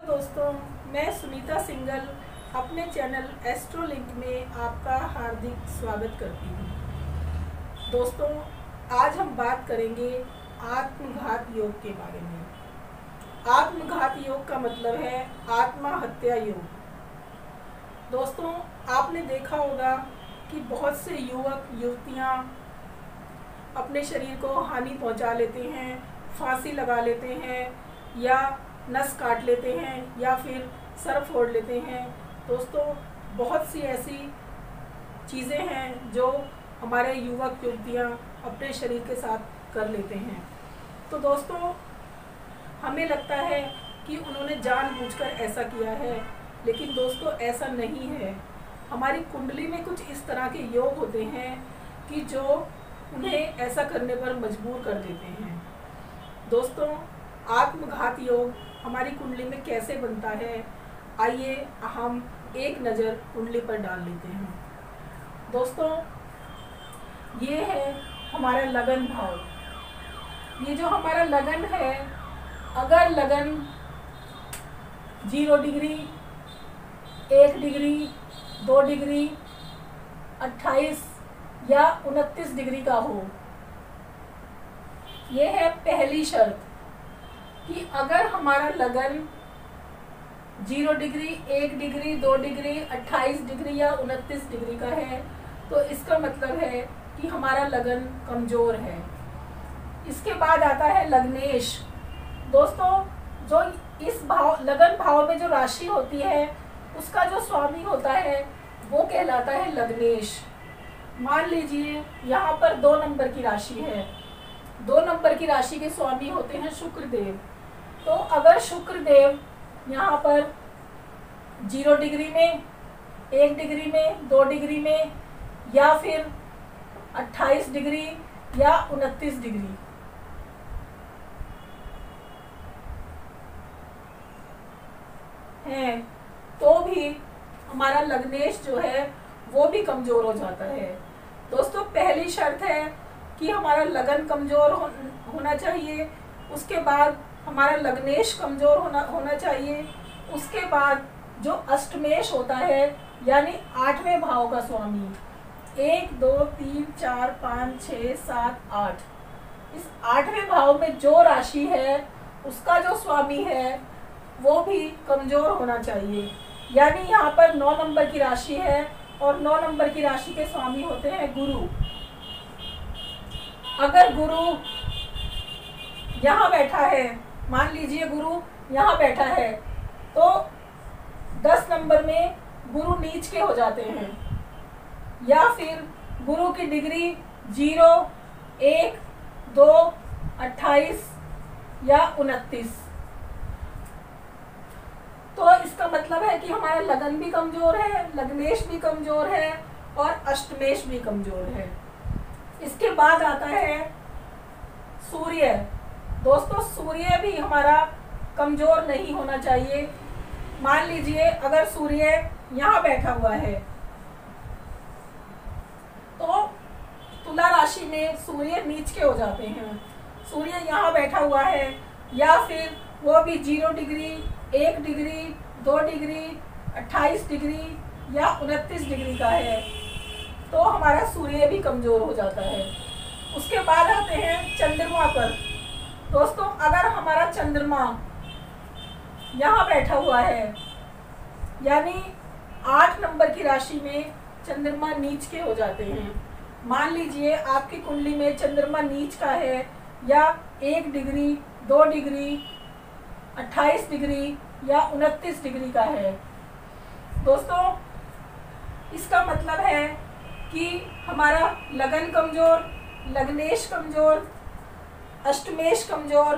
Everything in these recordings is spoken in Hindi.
दोस्तों, मैं सुनीता सिंगल अपने चैनल एस्ट्रोलिंक में आपका हार्दिक स्वागत करती हूँ। दोस्तों, आज हम बात करेंगे आत्मघात योग के बारे में। आत्मघात योग का मतलब है आत्महत्या योग। दोस्तों, आपने देखा होगा कि बहुत से युवक युवतियाँ अपने शरीर को हानि पहुँचा लेते हैं, फांसी लगा लेते हैं या नस काट लेते हैं या फिर सर फोड़ लेते हैं। दोस्तों, बहुत सी ऐसी चीज़ें हैं जो हमारे युवक युवतियाँ अपने शरीर के साथ कर लेते हैं। तो दोस्तों, हमें लगता है कि उन्होंने जानबूझकर ऐसा किया है, लेकिन दोस्तों ऐसा नहीं है। हमारी कुंडली में कुछ इस तरह के योग होते हैं कि जो उन्हें ऐसा करने पर मजबूर कर देते हैं। दोस्तों, आत्मघात योग हमारी कुंडली में कैसे बनता है, आइए हम एक नज़र कुंडली पर डाल लेते हैं। दोस्तों, ये है हमारा लगन भाव। ये जो हमारा लगन है, अगर लगन 0 डिग्री, 1 डिग्री, 2 डिग्री, 28 या 29 डिग्री का हो, ये है पहली शर्त कि अगर हमारा लगन 0 डिग्री, 1 डिग्री, 2 डिग्री, 28 डिग्री या 29 डिग्री का है, तो इसका मतलब है कि हमारा लगन कमज़ोर है। इसके बाद आता है लग्नेश। दोस्तों, जो इस भाव लगन भाव में जो राशि होती है, उसका जो स्वामी होता है वो कहलाता है लग्नेश। मान लीजिए यहाँ पर 2 नंबर की राशि है। 2 नंबर की राशि के स्वामी होते हैं शुक्रदेव। तो अगर शुक्रदेव यहाँ पर 0 डिग्री में, 1 डिग्री में, 2 डिग्री में या फिर 28 डिग्री या 29 डिग्री हैं, तो भी हमारा लग्नेश जो है वो भी कमज़ोर हो जाता है। दोस्तों, पहली शर्त है कि हमारा लगन कमज़ोर होना चाहिए। उसके बाद हमारा लग्नेश कमज़ोर होना चाहिए। उसके बाद जो अष्टमेश होता है, यानी 8वें भाव का स्वामी, 1 2 3 4 5 6 7 8, इस 8वें भाव में जो राशि है उसका जो स्वामी है वो भी कमज़ोर होना चाहिए। यानी यहाँ पर 9 नंबर की राशि है और 9 नंबर की राशि के स्वामी होते हैं गुरु। अगर गुरु यहाँ बैठा है, मान लीजिए गुरु यहाँ बैठा है, तो 10 नंबर में गुरु नीच के हो जाते हैं। या फिर गुरु की डिग्री 0, 1, 2, 28 या 29, तो इसका मतलब है कि हमारा लगन भी कमज़ोर है, लग्नेश भी कमज़ोर है और अष्टमेश भी कमज़ोर है। इसके बाद आता है सूर्य। दोस्तों, सूर्य भी हमारा कमज़ोर नहीं होना चाहिए। मान लीजिए अगर सूर्य यहाँ बैठा हुआ है, तो तुला राशि में सूर्य नीच के हो जाते हैं। सूर्य यहाँ बैठा हुआ है या फिर वो भी 0 डिग्री, 1 डिग्री, 2 डिग्री, 28 डिग्री या 29 डिग्री का है, तो हमारा सूर्य भी कमज़ोर हो जाता है। उसके बाद आते हैं चंद्रमा पर। दोस्तों, अगर हमारा चंद्रमा यहाँ बैठा हुआ है, यानी 8 नंबर की राशि में चंद्रमा नीच के हो जाते हैं। मान लीजिए आपकी कुंडली में चंद्रमा नीच का है या 1 डिग्री, 2 डिग्री, 28 डिग्री या 29 डिग्री का है। दोस्तों, इसका मतलब है कि हमारा लगन कमज़ोर, लग्नेश कमज़ोर, अष्टमेश कमज़ोर,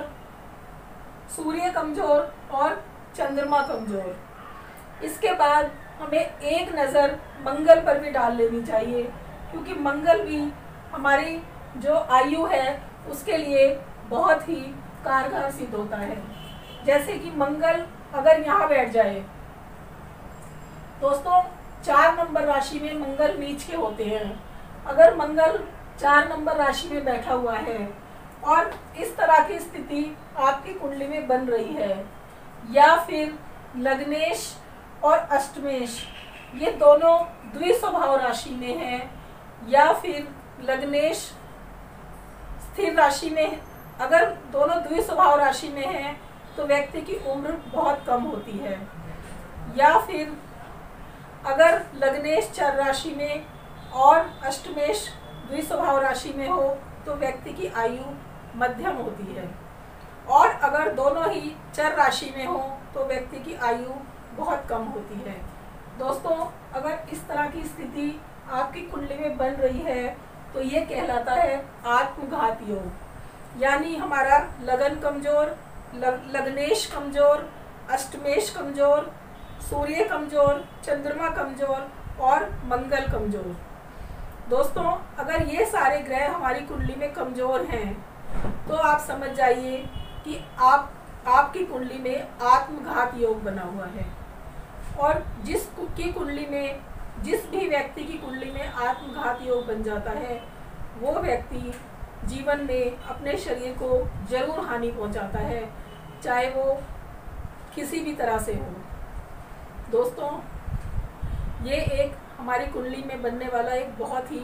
सूर्य कमज़ोर और चंद्रमा कमज़ोर। इसके बाद हमें एक नज़र मंगल पर भी डाल लेनी चाहिए, क्योंकि मंगल भी हमारी जो आयु है उसके लिए बहुत ही कारगर सिद्ध होता है। जैसे कि मंगल अगर यहाँ बैठ जाए, दोस्तों 4 नंबर राशि में मंगल नीच के होते हैं। अगर मंगल 4 नंबर राशि में बैठा हुआ है और इस तरह की स्थिति आपकी कुंडली में बन रही है, या फिर लग्नेश और अष्टमेश ये दोनों द्विस्वभाव राशि में हैं, या फिर लग्नेश स्थिर राशि में, अगर दोनों द्विस्वभाव राशि में हैं तो व्यक्ति की उम्र बहुत कम होती है, या फिर अगर लग्नेश चर राशि में और अष्टमेश द्विस्वभाव राशि में हो तो व्यक्ति की आयु मध्यम होती है, और अगर दोनों ही चर राशि में हो तो व्यक्ति की आयु बहुत कम होती है। दोस्तों, अगर इस तरह की स्थिति आपकी कुंडली में बन रही है तो ये कहलाता है आत्मघात योग। यानी हमारा लगन कमजोर, लग्नेश कमजोर, अष्टमेश कमजोर, सूर्य कमजोर, चंद्रमा कमजोर और मंगल कमजोर। दोस्तों, अगर ये सारे ग्रह हमारी कुंडली में कमजोर हैं तो आप समझ जाइए कि आपकी कुंडली में आत्मघात योग बना हुआ है। और जिस भी व्यक्ति की कुंडली में आत्मघात योग बन जाता है वो व्यक्ति जीवन में अपने शरीर को जरूर हानि पहुंचाता है, चाहे वो किसी भी तरह से हो। दोस्तों, ये एक हमारी कुंडली में बनने वाला एक बहुत ही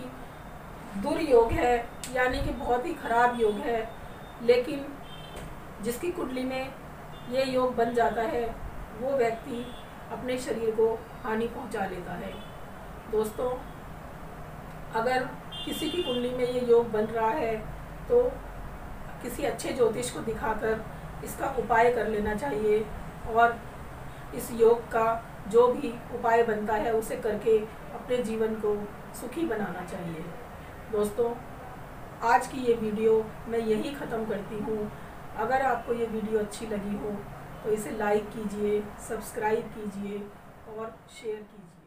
दुर्योग है, यानी कि बहुत ही खराब योग है, लेकिन जिसकी कुंडली में ये योग बन जाता है वो व्यक्ति अपने शरीर को हानि पहुंचा लेता है। दोस्तों, अगर किसी की कुंडली में ये योग बन रहा है तो किसी अच्छे ज्योतिष को दिखाकर इसका उपाय कर लेना चाहिए, और इस योग का जो भी उपाय बनता है उसे करके अपने जीवन को सुखी बनाना चाहिए। दोस्तों, आज की ये वीडियो मैं यही ख़त्म करती हूँ। अगर आपको ये वीडियो अच्छी लगी हो तो इसे लाइक कीजिए, सब्सक्राइब कीजिए और शेयर कीजिए।